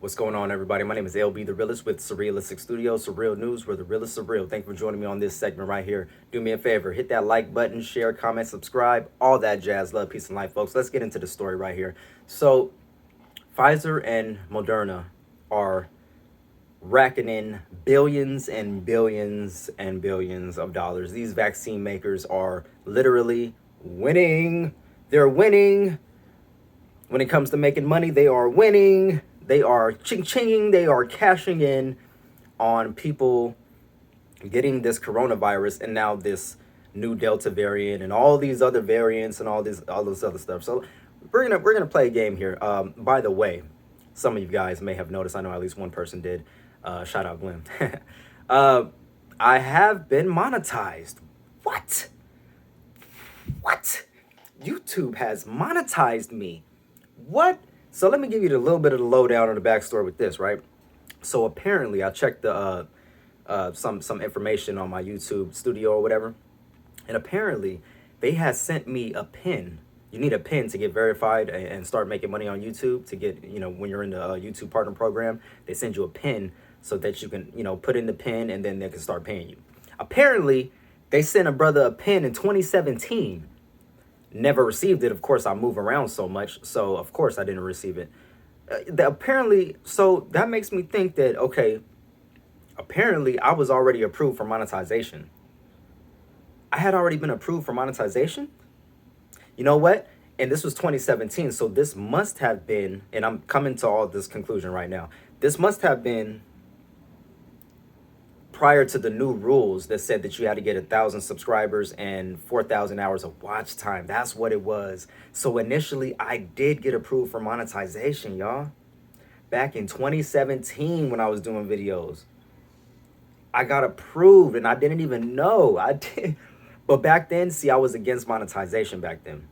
What's going on, everybody? My name is LB the Realist with Surrealistic Studios, Surreal News, where the realists are real. Thank you for joining me on this segment right here. Do me a favor, hit that like button, share, comment, subscribe, all that jazz. Love, peace, and life, folks. Let's get into the story right here. So, Pfizer and Moderna are racking in billions and billions and billions of dollars. These vaccine makers are literally winning. They're winning. When it comes to making money, they are winning. They are ching-chinging. They are cashing in on people getting this coronavirus and now this new Delta variant and all these other variants and all this other stuff. So we're gonna play a game here. By the way, some of you guys may have noticed. I know at least one person did. Shout out Glenn. I have been monetized. What? What? YouTube has monetized me. What? So let me give you a little bit of the lowdown on the backstory with this, right? So apparently, I checked the some information on my YouTube studio or whatever, and apparently, they had sent me a pin. You need a pin to get verified and start making money on YouTube. To get, when you're in the YouTube partner program, they send you a pin so that you can, put in the pin and then they can start paying you. Apparently, they sent a brother a pin in 2017. Never received it. Of course, I move around so much, so of course I didn't receive it. Apparently, so that makes me think that, okay, apparently I was already approved for monetization. I had already been approved for monetization? You know what? And this was 2017, so this must have been, and I'm coming to all this conclusion right now, this must have been prior to the new rules that said that you had to get 1,000 subscribers and 4,000 hours of watch time. That's what it was. So initially, I did get approved for monetization, y'all. Back in 2017, when I was doing videos, I got approved, and I didn't even know. I did, but back then, see, I was against monetization back then,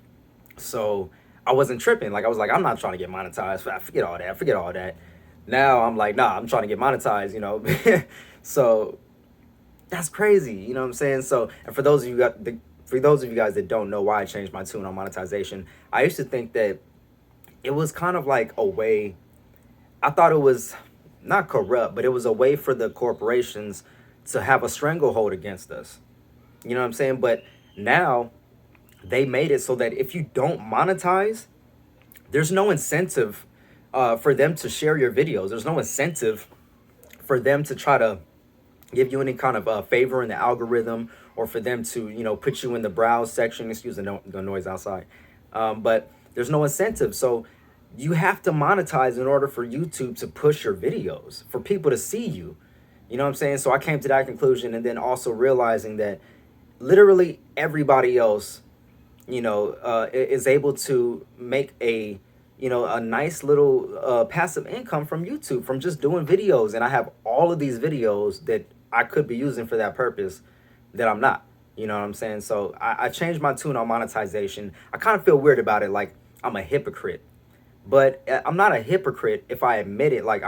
so I wasn't tripping. Like I was like, I'm not trying to get monetized. Forget all that. Forget all that. Now I'm like, nah, I'm trying to get monetized. So that's crazy, you know what I'm saying? So, and for those of you guys that don't know why I changed my tune on monetization, I used to think that it was kind of like a way. I thought it was not corrupt, but it was a way for the corporations to have a stranglehold against us. You know what I'm saying? But now they made it so that if you don't monetize, there's no incentive for them to share your videos. There's no incentive for them to try to give you any kind of favor in the algorithm, or for them to, put you in the browse section. Excuse the noise outside. But there's no incentive. So you have to monetize in order for YouTube to push your videos, for people to see you. You know what I'm saying? So I came to that conclusion, and then also realizing that literally everybody else, is able to make a nice little passive income from YouTube from just doing videos. And I have all of these videos that I could be using for that purpose that I'm not. You know what I'm saying? So I changed my tune on monetization. I kind of feel weird about it, like I'm a hypocrite. But I'm not a hypocrite if I admit it. Like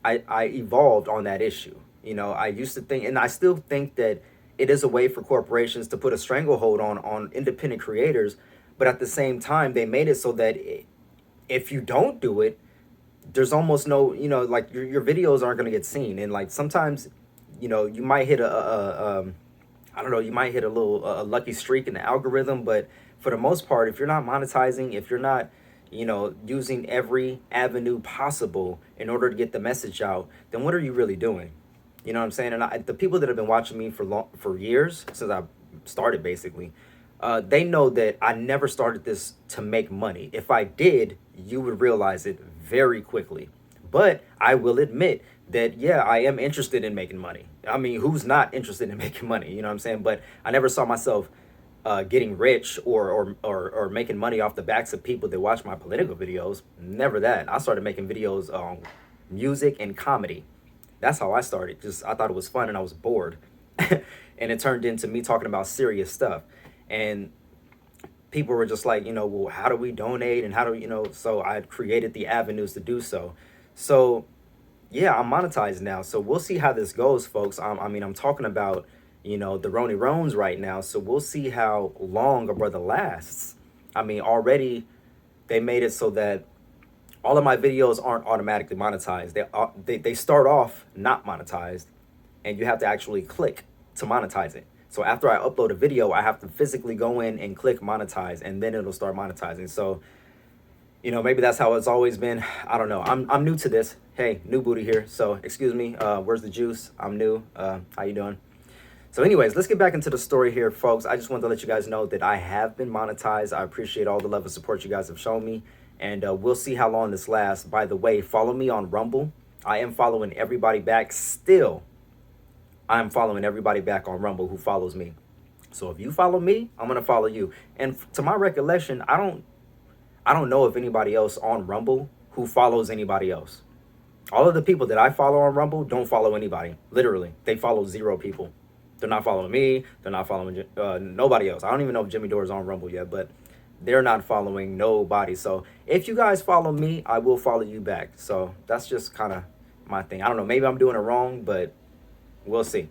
I evolved on that issue. I used to think, and I still think, that it is a way for corporations to put a stranglehold on independent creators. But at the same time, they made it so that if you don't do it, there's almost no, like your videos aren't going to get seen. And like sometimes, you might hit I don't know, you might hit a little lucky streak in the algorithm. But for the most part, if you're not monetizing, if you're not, using every avenue possible in order to get the message out, then what are you really doing? You know what I'm saying? And the people that have been watching me for years, since I started basically, they know that I never started this to make money. If I did, you would realize it very quickly. But I will admit that, yeah, I am interested in making money. I mean, who's not interested in making money? You know what I'm saying? But I never saw myself getting rich or making money off the backs of people that watch my political videos. Never that. I started making videos on music and comedy. That's how I started. Just, I thought it was fun and I was bored. And it turned into me talking about serious stuff. And people were just like, well, how do we donate? And how do we, so I created the avenues to do so. So yeah, I'm monetized now. So we'll see how this goes, folks. I'm talking about, the Roni Rones right now. So we'll see how long a brother lasts. I mean, already they made it so that All of my videos aren't automatically monetized. They start off not monetized, and you have to actually click to monetize it. So after I upload a video, I have to physically go in and click monetize, and then it'll start monetizing. So, you know, maybe that's how it's always been. I don't know. I'm new to this. Hey, new booty here. So excuse me. Where's the juice? I'm new. How you doing? So anyways, let's get back into the story here, folks. I just wanted to let you guys know that I have been monetized. I appreciate all the love and support you guys have shown me. And we'll see how long this lasts. By the way, follow me on Rumble. I am following everybody back still. I'm following everybody back on Rumble who follows me. So if you follow me, I'm going to follow you. And to my recollection, I don't know of anybody else on Rumble who follows anybody else. All of the people that I follow on Rumble don't follow anybody. Literally, they follow 0 people. They're not following me. They're not following nobody else. I don't even know if Jimmy Dore is on Rumble yet, but they're not following nobody. So if you guys follow me, I will follow you back. So that's just kind of my thing. I don't know. Maybe I'm doing it wrong, but we'll see.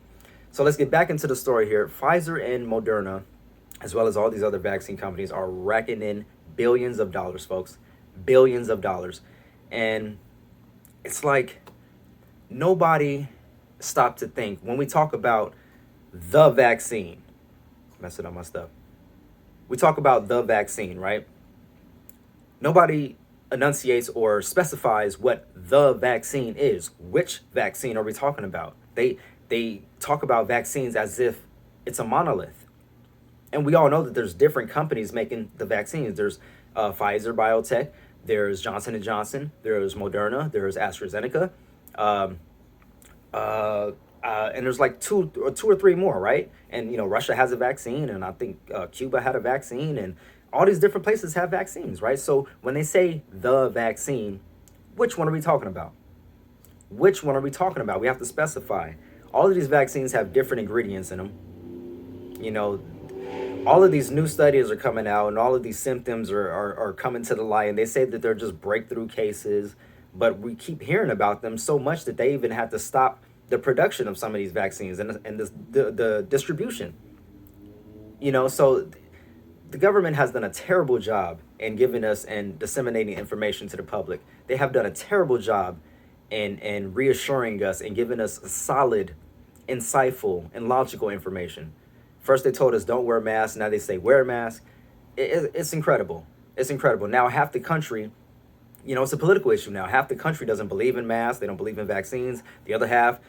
So let's get back into the story here. Pfizer and Moderna, as well as all these other vaccine companies, are racking in billions of dollars, folks. Billions of dollars. And it's like nobody stopped to think when we talk about the vaccine. Messing up my stuff. We talk about the vaccine, right? Nobody enunciates or specifies what the vaccine is. Which vaccine are we talking about? They talk about vaccines as if it's a monolith. And we all know that there's different companies making the vaccines. There's Pfizer Biotech, there's Johnson & Johnson, there's Moderna, there's AstraZeneca, and there's like two or three more, right? And, you know, Russia has a vaccine, and I think Cuba had a vaccine, and all these different places have vaccines, right? So when they say the vaccine, which one are we talking about? Which one are we talking about? We have to specify. All of these vaccines have different ingredients in them. You know, all of these new studies are coming out, and all of these symptoms are coming to the light, and they say that they're just breakthrough cases, but we keep hearing about them so much that they even had to stop the production of some of these vaccines and the distribution. You know, so the government has done a terrible job in giving us and disseminating information to the public. They have done a terrible job in reassuring us and giving us solid, insightful, and logical information. First they told us don't wear masks, now they say wear a mask. It's incredible. It's incredible. Now half the country, you know, it's a political issue now. Half the country doesn't believe in masks. They don't believe in vaccines. The other half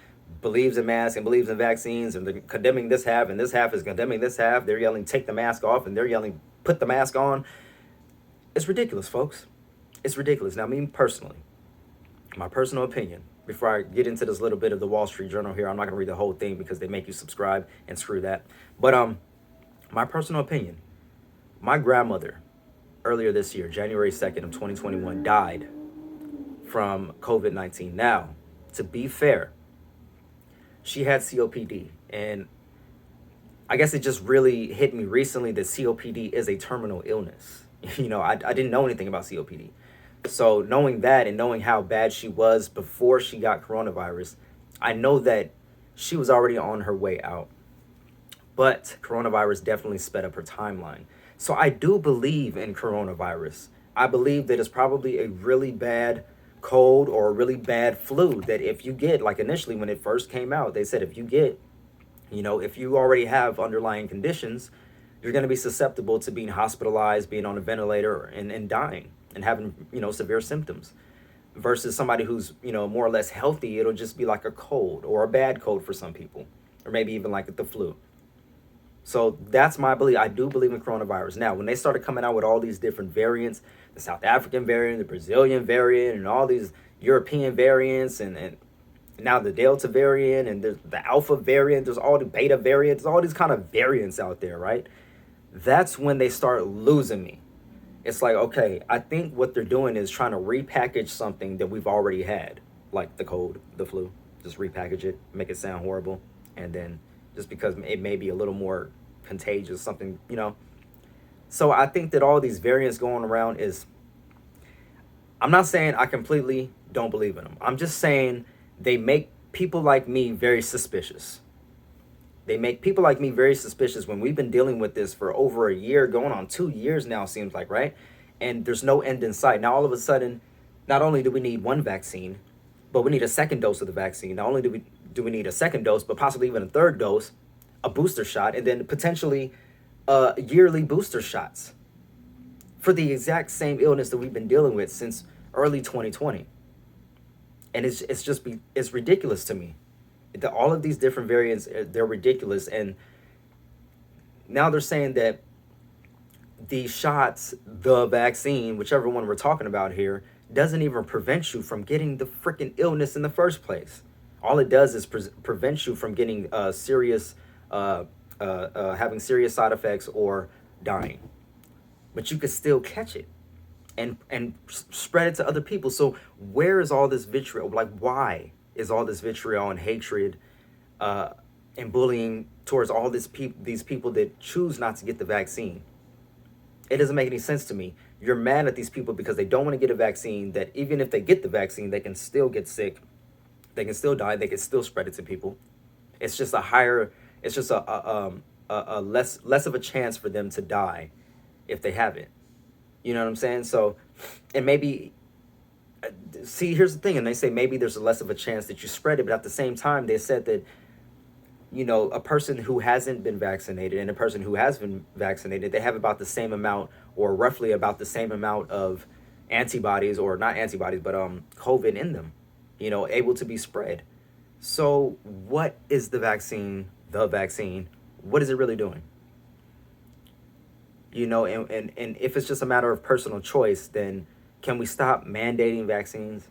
believes in masks and believes in vaccines, and they're condemning this half, and this half is condemning this half. They're yelling, take the mask off, and they're yelling, put the mask on. It's ridiculous, folks. It's ridiculous. Now, me personally, my personal opinion, before I get into this little bit of the Wall Street Journal here, I'm not going to read the whole thing because they make you subscribe, and screw that. But my personal opinion, my grandmother, earlier this year, January 2nd of 2021, died from COVID-19. Now, to be fair, she had COPD, and I guess it just really hit me recently that COPD is a terminal illness. You know, I didn't know anything about COPD. So knowing that and knowing how bad she was before she got coronavirus, I know that she was already on her way out. But coronavirus definitely sped up her timeline. So I do believe in coronavirus. I believe that it's probably a really bad cold or a really bad flu that if you get, like initially when it first came out, they said if you get, you know, if you already have underlying conditions, you're going to be susceptible to being hospitalized, being on a ventilator, and dying and having, you know, severe symptoms. Versus somebody who's, you know, more or less healthy, it'll just be like a cold or a bad cold for some people, or maybe even like the flu. So that's my belief. I do believe in coronavirus. Now, when they started coming out with all these different variants, the South African variant, the Brazilian variant, and all these European variants, and now the Delta variant, and the Alpha variant, there's all the Beta variants, all these kind of variants out there, right? That's when they start losing me. It's like, okay, I think what they're doing is trying to repackage something that we've already had, like the cold, the flu. Just repackage it, make it sound horrible, and then just because it may be a little more contagious, something, you know. So I think that all these variants going around is, I'm not saying I completely don't believe in them. I'm just saying they make people like me very suspicious. They make people like me very suspicious when we've been dealing with this for over a year, going on 2 years now, seems like, right? And there's no end in sight. Now, all of a sudden, not only do we need one vaccine, but we need a second dose of the vaccine. Not only do we need a second dose, but possibly even a third dose, a booster shot, and then potentially yearly booster shots for the exact same illness that we've been dealing with since early 2020. And it's ridiculous to me. All of these different variants, they're ridiculous. And now they're saying that the shots, the vaccine, whichever one we're talking about here, doesn't even prevent you from getting the freaking illness in the first place. All it does is prevent you from getting serious, having serious side effects or dying. But you could still catch it and spread it to other people. So where is all this vitriol? Like, why is all this vitriol and hatred and bullying towards all these people that choose not to get the vaccine? It doesn't make any sense to me. You're mad at these people because they don't want to get a vaccine, that even if they get the vaccine, they can still get sick. They can still die. They can still spread it to people. It's just a less of a chance for them to die if they have it. You know what I'm saying? So, and maybe, see, here's the thing. And they say maybe there's a less of a chance that you spread it. But at the same time, they said that, you know, a person who hasn't been vaccinated and a person who has been vaccinated, they have about the same amount, or roughly about the same amount of antibodies, or not antibodies, but COVID in them, you know, able to be spread. So what is the vaccine, what is it really doing? You know, and if it's just a matter of personal choice, then can we stop mandating vaccines?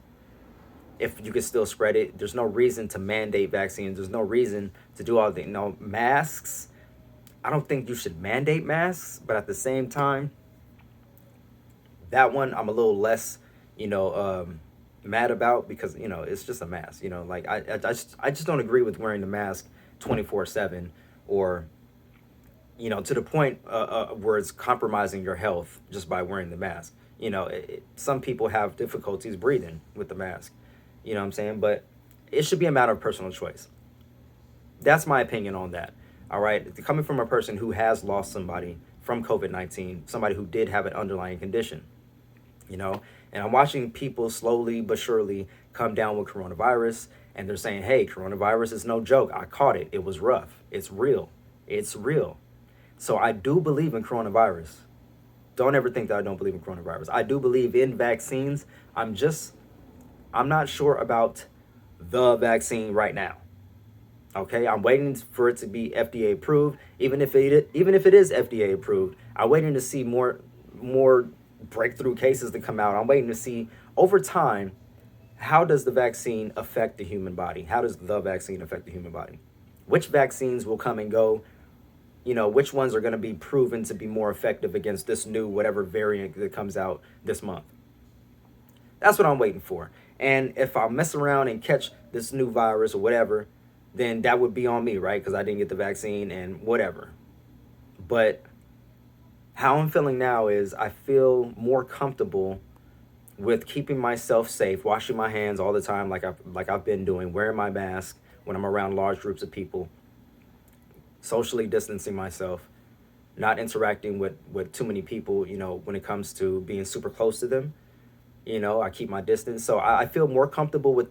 If you can still spread it, there's no reason to mandate vaccines. There's no reason to do all the, masks. I don't think you should mandate masks, but at the same time, that one I'm a little less, mad about, because, it's just a mask. Like I just don't agree with wearing the mask 24/7, or, to the point where it's compromising your health just by wearing the mask. Some people have difficulties breathing with the mask. You know what I'm saying? But it should be a matter of personal choice. That's my opinion on that. All right. Coming from a person who has lost somebody from COVID-19, somebody who did have an underlying condition, and I'm watching people slowly but surely come down with coronavirus, and they're saying, hey, coronavirus is no joke. I caught it. It was rough. It's real. It's real. So I do believe in coronavirus. Don't ever think that I don't believe in coronavirus. I do believe in vaccines. I'm not sure about the vaccine right now. Okay, I'm waiting for it to be FDA approved. Even if it is FDA approved, I'm waiting to see more breakthrough cases to come out. I'm waiting to see over time, how does the vaccine affect the human body? How does the vaccine affect the human body? Which vaccines will come and go? Which ones are going to be proven to be more effective against this new whatever variant that comes out this month? That's what I'm waiting for. And if I mess around and catch this new virus or whatever, then that would be on me, right? Because I didn't get the vaccine and whatever. But how I'm feeling now is I feel more comfortable with keeping myself safe, washing my hands all the time like I've been doing, wearing my mask when I'm around large groups of people, socially distancing myself, not interacting with too many people, when it comes to being super close to them. I keep my distance. So I feel more comfortable with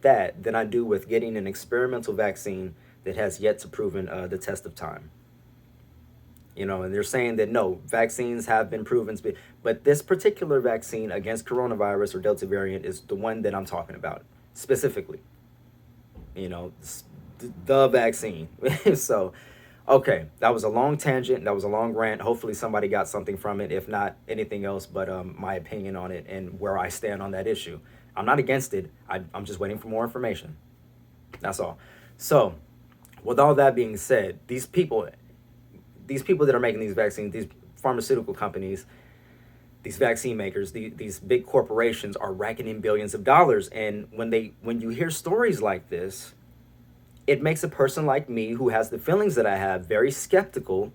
that than I do with getting an experimental vaccine that has yet to proven the test of time. And they're saying that no, vaccines have been proven, but this particular vaccine against coronavirus or Delta variant is the one that I'm talking about specifically. The vaccine. So, okay, that was a long tangent. That was a long rant. Hopefully somebody got something from it, if not anything else, but my opinion on it and where I stand on that issue. I'm not against it. I'm just waiting for more information. That's all. So, with all that being said, these people that are making these vaccines, these pharmaceutical companies, these vaccine makers, these big corporations are racking in billions of dollars. And when you hear stories like this, it makes a person like me, who has the feelings that I have, very skeptical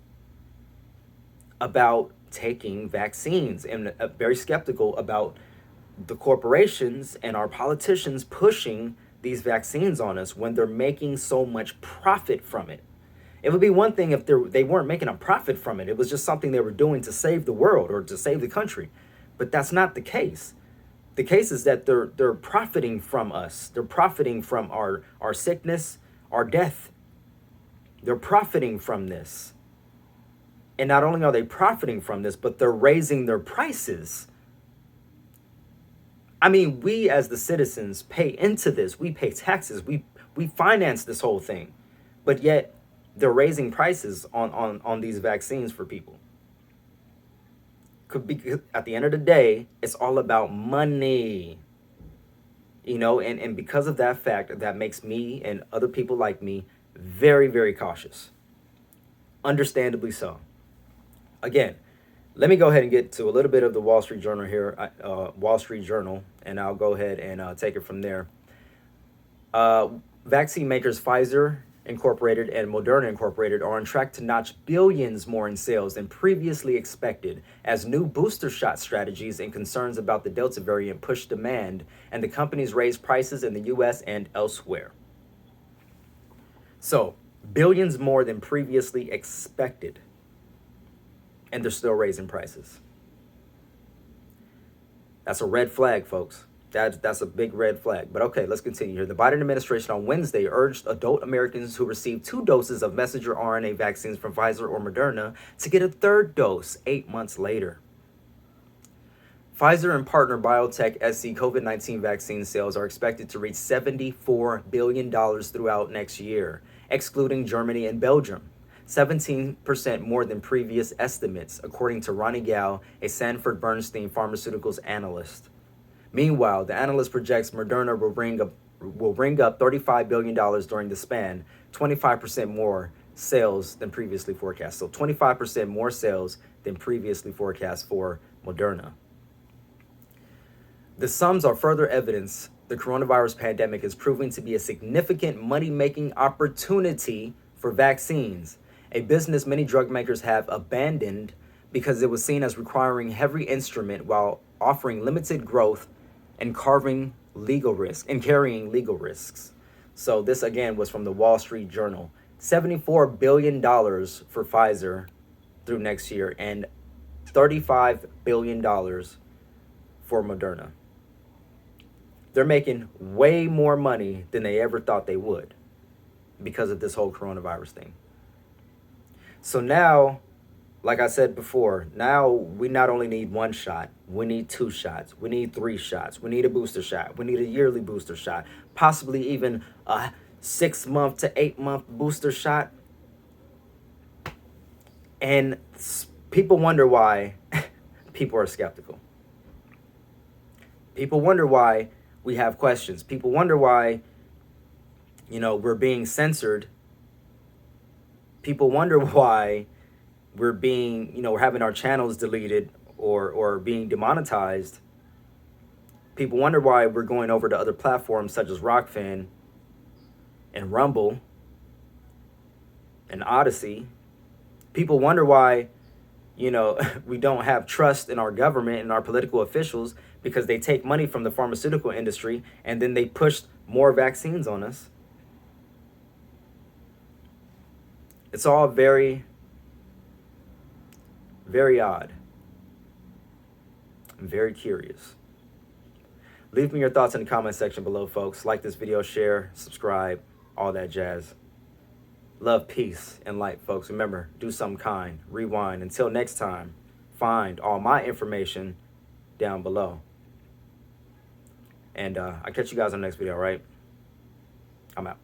about taking vaccines, and very skeptical about the corporations and our politicians pushing these vaccines on us when they're making so much profit from it. It would be one thing if they weren't making a profit from it. It was just something they were doing to save the world or to save the country. But that's not the case. The case is that they're profiting from us. They're profiting from our sickness, our death. They're profiting from this. And not only are they profiting from this, but they're raising their prices. I mean, we as the citizens pay into this. We pay taxes. We finance this whole thing. But yet they're raising prices on these vaccines for people. Could be, at the end of the day, it's all about money. You know, and because of that fact, that makes me and other people like me very, very cautious. Understandably so. Again, let me go ahead and get to a little bit of the Wall Street Journal here, Wall Street Journal, and I'll go ahead and take it from there. Vaccine makers Pfizer Incorporated and Moderna Incorporated are on track to notch billions more in sales than previously expected as new booster shot strategies and concerns about the Delta variant push demand and the companies raise prices in the US and elsewhere. So, billions more than previously expected, and they're still raising prices. That's a red flag, folks. That's a big red flag. But okay, let's continue here. The Biden administration on Wednesday urged adult Americans who received 2 doses of messenger RNA vaccines from Pfizer or Moderna to get a 3rd dose 8 months later. Pfizer and partner biotech SC COVID-19 vaccine sales are expected to reach $74 billion throughout next year, excluding Germany and Belgium. 17% more than previous estimates, according to Ronnie Gao, a Sanford Bernstein Pharmaceuticals analyst. Meanwhile, the analyst projects Moderna will bring up $35 billion during the span, 25% more sales than previously forecast. So 25% more sales than previously forecast for Moderna. The sums are further evidence the coronavirus pandemic is proving to be a significant money-making opportunity for vaccines, a business many drug makers have abandoned because it was seen as requiring heavy instrument while offering limited growth and carrying legal risks. So this again was from the Wall Street Journal. $74 billion for Pfizer through next year and $35 billion for Moderna. They're making way more money than they ever thought they would because of this whole coronavirus thing. So now, like I said before, now we not only need 1 shot, we need 2 shots, we need 3 shots, we need a booster shot, we need a yearly booster shot, possibly even a 6-month to 8-month booster shot. And people wonder why people are skeptical. People wonder why we have questions. People wonder why, we're being censored. People wonder why we're being, we're having our channels deleted or being demonetized. People wonder why we're going over to other platforms such as Rockfin and Rumble and Odyssey. People wonder why, we don't have trust in our government and our political officials because they take money from the pharmaceutical industry and then they push more vaccines on us. It's all very, very odd. I'm very curious. Leave me your thoughts in the comment section below, folks. Like this video, share, subscribe, all that jazz. Love, peace, and light, folks. Remember, do something kind. Rewind. Until next time, find all my information down below. And I'll catch you guys on the next video, all right? I'm out.